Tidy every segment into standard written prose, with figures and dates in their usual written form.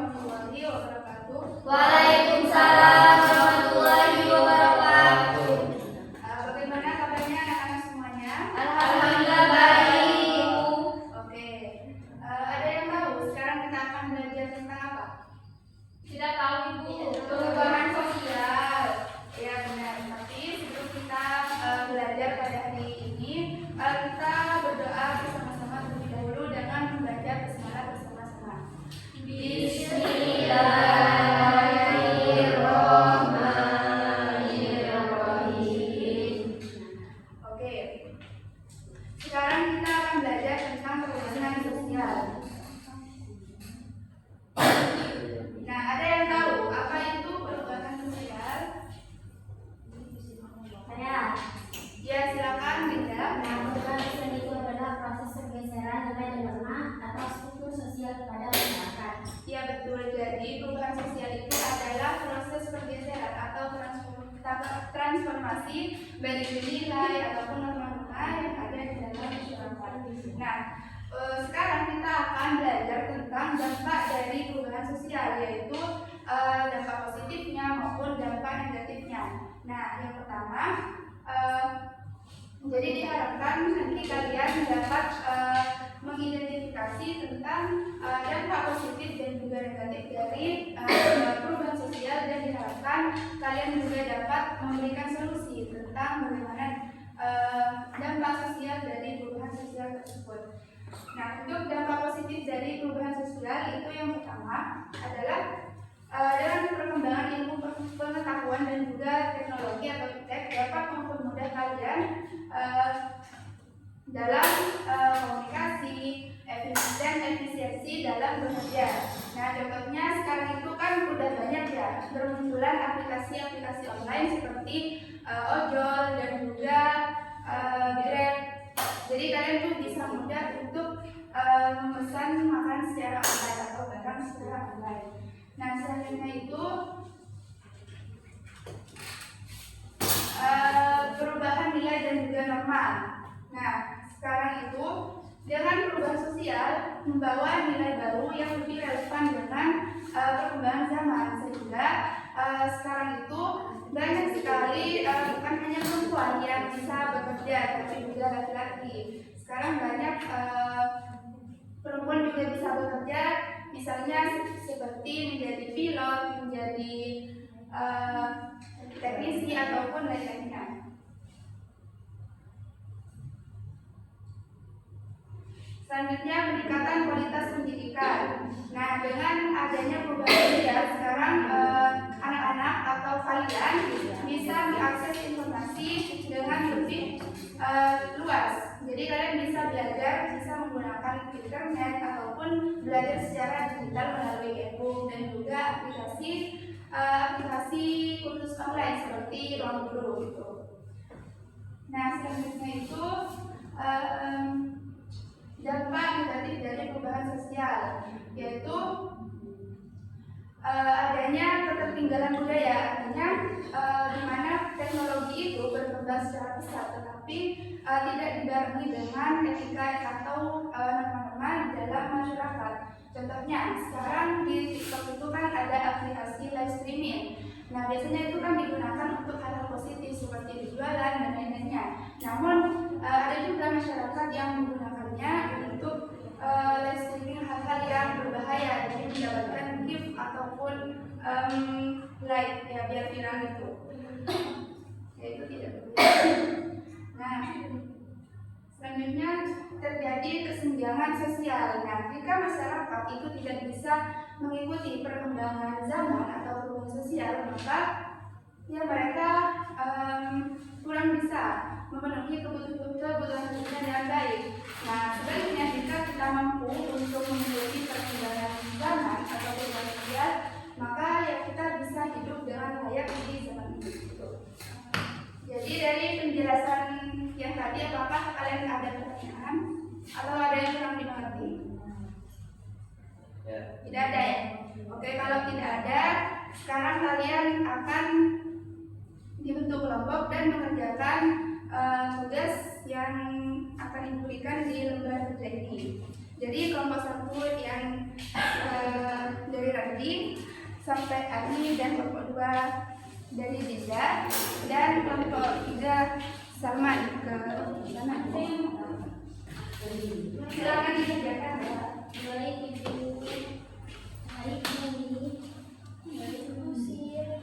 warahmatullahi wabarakatuh. Waalaikumsalam warahmatullahi wabarakatuh. Bagaimana kabarnya anak-anak semuanya? Alhamdulillah baik. Oke. Ada yang tahu sekarang kita akan belajar tentang apa? Tidak tahu Ibu. Perubahan sosial. Ya benar. Tapi sebelum kita belajar pada hari ini, kita berdoa bersama-sama terlebih dahulu dengan membaca basmalah bersama-sama. Bismillahirrahmanirrahim. Oke. Sekarang kita akan belajar tentang perubahan sosial. Nah, ada yang tahu apa itu perubahan sosial? Saya. Ya, silakan Dinda. Nah, perubahan sosial itu adalah proses pergeseran nilai dan norma atau struktur sosial pada masyarakat. Ya, betul. Jadi, perubahan sosial itu adalah proses pergeseran atau transformasi dari nilai ataupun norma-norma yang ada di dalam masyarakat. Nah, sekarang kita akan belajar tentang dampak dari perubahan sosial, yaitu dampak positifnya maupun dampak negatifnya. Nah, yang pertama, jadi diharapkan nanti kalian dapat mengidentifikasi tentang dampak positif dan juga negatif dari perubahan sosial, dan diharapkan kalian juga dapat memberikan solusi tentang bagaimana dampak sosial dari perubahan sosial tersebut. Nah, untuk dampak positif dari perubahan sosial itu yang pertama adalah dalam perkembangan ilmu pengetahuan dan juga teknologi atau iptek dapat mempermudah kalian dalam komunikasi, dan efisiensi dalam bekerja. Nah, contohnya sekarang itu kan udah banyak ya bermunculan aplikasi-aplikasi online seperti ojol dan juga Grab. Jadi kalian tuh bisa mudah untuk memesan makan secara online atau barang secara online. Nah, selanjutnya itu perubahan nilai dan juga norma. Nah, sekarang itu dengan perubahan sosial membawa nilai baru yang lebih relevan dengan perkembangan zaman, sehingga sekarang itu banyak sekali bukan hanya perempuan yang bisa bekerja, tapi juga laki-laki. Sekarang banyak perempuan juga bisa bekerja, misalnya seperti menjadi pilot, menjadi teknisi ataupun lain-lainnya. Selanjutnya, peningkatan kualitas pendidikan. Nah, dengan adanya perubahan sosial sekarang anak-anak atau kalian bisa mengakses informasi dengan lebih luas. Jadi kalian bisa belajar, bisa menggunakan internet ataupun belajar secara digital melalui e-book dan juga aplikasi kursus online seperti Ruang Guru gitu. Nah, selanjutnya itu dampak negatif dari perubahan sosial, yaitu adanya ketertinggalan budaya. Artinya di mana teknologi itu berkembang secara pesat, tetapi tidak dibarengi dengan etika atau norma-norma di dalam masyarakat. Contohnya, sekarang di TikTok itu kan ada aplikasi live streaming. Nah, biasanya itu kan digunakan untuk hal-hal positif seperti berjualan dan lain-lainnya. Namun ada juga masyarakat yang menggunakannya untuk live streaming hal-hal yang berbahaya, jadi mendapatkan gift ataupun like ya biar viral gitu. Ya, itu tidak benar. Nah, selanjutnya terjadi kesenjangan sosial. Nah, jika masyarakat itu tidak bisa mengikuti perkembangan zaman atau perubahan sosial, maka ya mereka kurang bisa memenuhi kebutuhan hidupnya dengan baik. Nah, sebaliknya jika kita mampu untuk mengikuti perkembangan zaman atau perubahan sosial, maka ya kita bisa hidup dengan layak di zaman ini. Jadi dari penjelasan yang tadi, apakah kalian ada pertanyaan atau ada yang kurang dimengerti? Ya. Tidak ada ya? Oke, kalau tidak ada, sekarang kalian akan dibentuk kelompok dan mengerjakan tugas yang akan diberikan di lembar kerja ini. Jadi kelompok 1 yang dari Geraldine, sampai Ani dan kelompok 2 dari Dinda, dan kelompok 3 Salman ke sana. Silakan dikerjakan ya. Baik Ibu, baik Mami, baik Musir.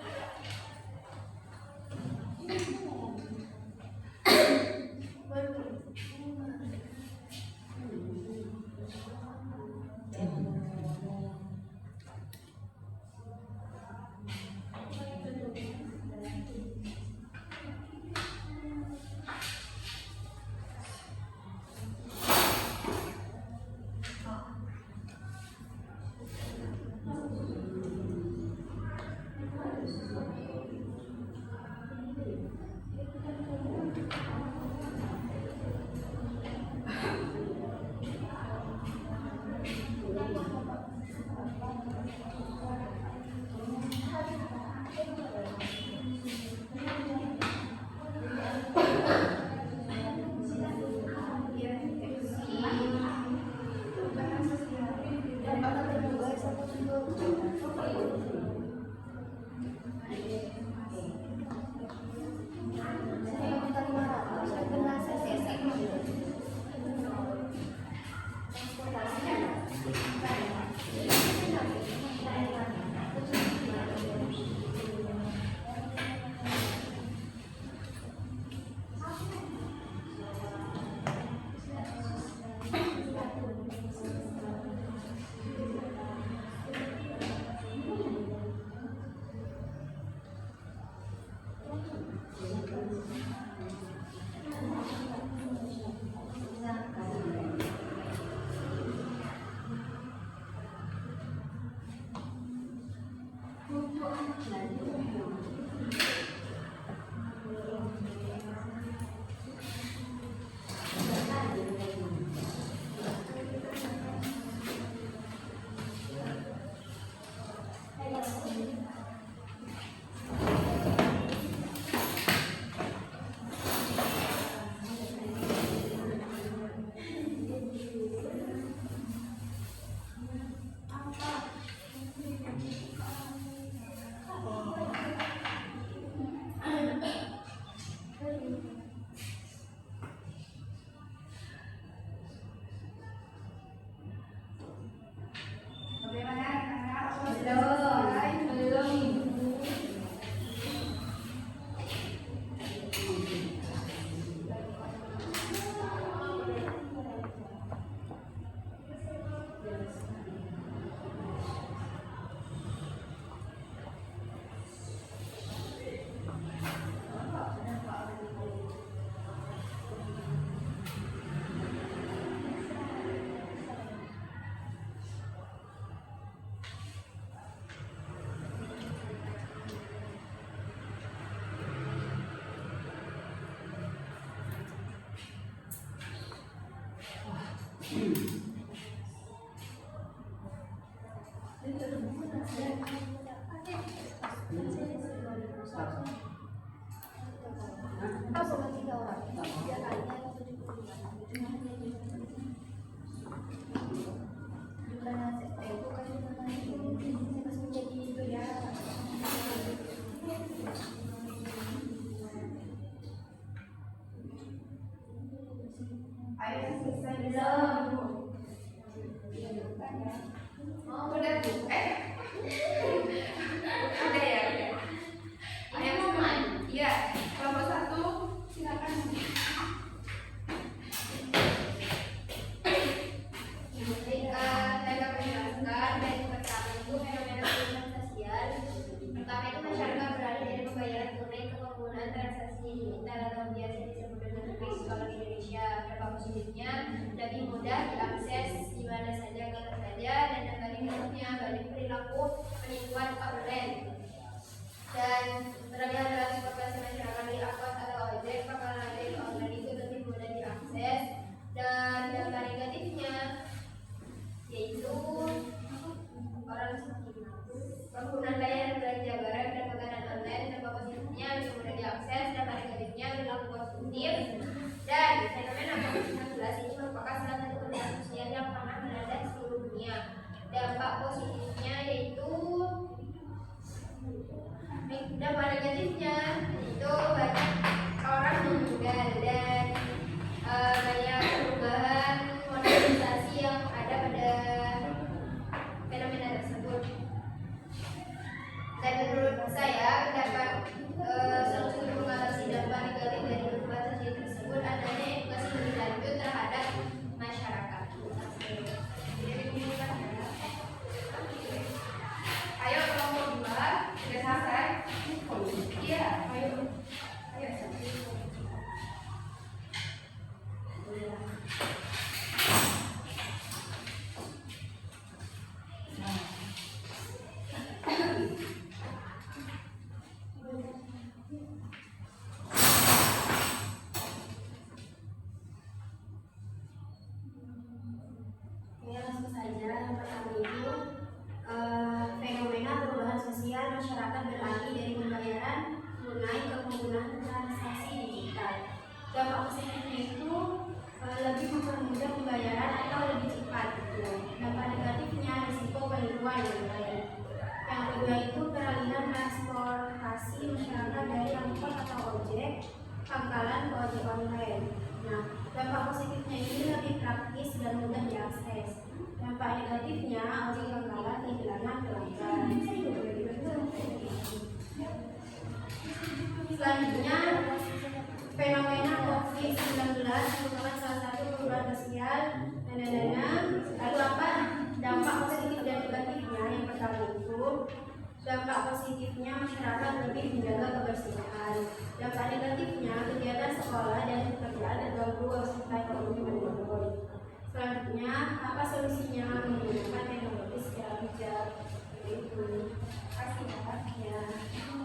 Bagaimana anak-anak? Belum Ibu. Ayo selesai Belum. Udah tuh. Ada ya. Ayo sekarang. Iya, kelompok 1 silakan. Saya dapat menjelaskan dari pertama itu fenomena perubahan sosial. Pertama itu masyarakat beralih dari pembayaran tunai ke penggunaan transaksi digital atau biasa disebut dengan kris kalau di Indonesia. Dampak positifnya lebih mudah diakses di mana saja kapan saja, dan dampak negatifnya balik perilaku penipuan online. Dan terlihat transportasi masyarakat di angkot atau ojek, pangkalan ojek online itu lebih mudah diakses. Dan dampak negatifnya yaitu orang penggunaan layanan belanja barang dan makanan online. Dampak positifnya lebih mudah diakses, dampak negatifnya berlaku konsumtif. Dan fenomena COVID-19 ini merupakan salah satu bencana sosial yang pernah melanda seluruh dunia. Dampak positifnya yaitu Dampak negatifnya itu banyak orang meninggal dan banyak perubahan modernisasi yang ada pada fenomena tersebut. Dan menurut saya pendapat solusi untuk mengatasi dampak negatif dari perubahan sosial tersebut adanya edukasi lebih lanjut terhadap masyarakat. Ayo kelompok 2 sudah selesai? Iya, ayo. Ayo. Ya, langsung saja. Yang pertama itu fenomena perubahan sosial masyarakat beralih dari pembayaran tunai ke penggunaan transaksi digital. Dampak positifnya itu lebih mempermudah pembayaran atau lebih cepat. Dampak negatifnya risiko penipuan yang berbayar. Yang kedua itu peralihan transportasi masyarakat dari angkot atau ojek pangkalan ke ojek online. Nah, dampak positifnya ini lebih praktis dan mudah diakses. Dampak negatifnya ojek pangkalan kehilangan pelanggan. Selanjutnya, fenomena COVID-19 merupakan salah satu perubahan sosial. Lalu apa dampak positif dan negatifnya? Yang pertama itu dampak positifnya masyarakat lebih menjaga kebersihan. Dampak negatifnya kegiatan sekolah dan pekerjaan terganggu serta ekonomi menurun. Selanjutnya, apa solusinya? Menggunakan teknologi secara bijak. Itu. Kasih Ya.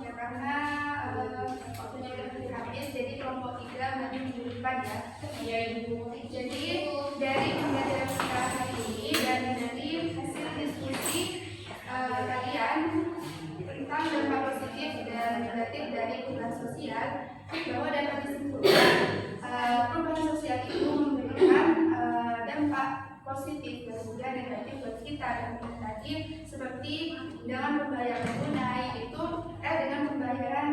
ya karena waktunya udah habis, jadi kelompok 3 nanti minggu depan ya. Iya Ibu. Jadi dari pembelajaran kita hari ini dan dari hasil diskusi kalian tentang dampak positif dan negatif dari perubahan sosial, bahwa dapat disimpulkan perubahan sosial itu memberikan dampak positif dan juga negatif buat kita. Dan tadi seperti dengan pembayaran tunai itu dengan pembayaran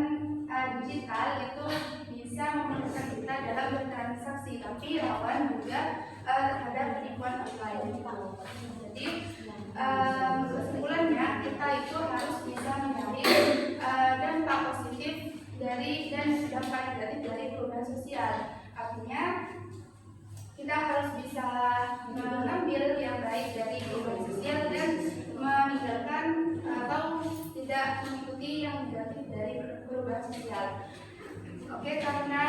digital itu bisa memudahkan kita dalam bertransaksi, tapi rawan juga terhadap penipuan online. Jadi kesimpulannya kita itu harus bisa mencari dampak positif dari dan dampak negatif dari perubahan sosial. Artinya kita harus bisa mengambil yang baik dari perubahan sosial dan meninggalkan atau tidak mengikuti yang negatif dari perubahan sosial. Oke, karena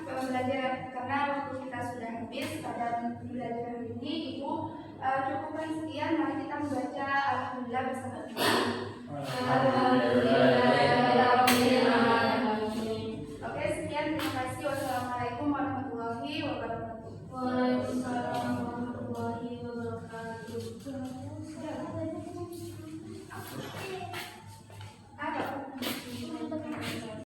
waktu kita sudah habis pada pembelajaran ini, Ibu cukupkan sekian. Mari kita membaca Alhamdulillah bersama-sama.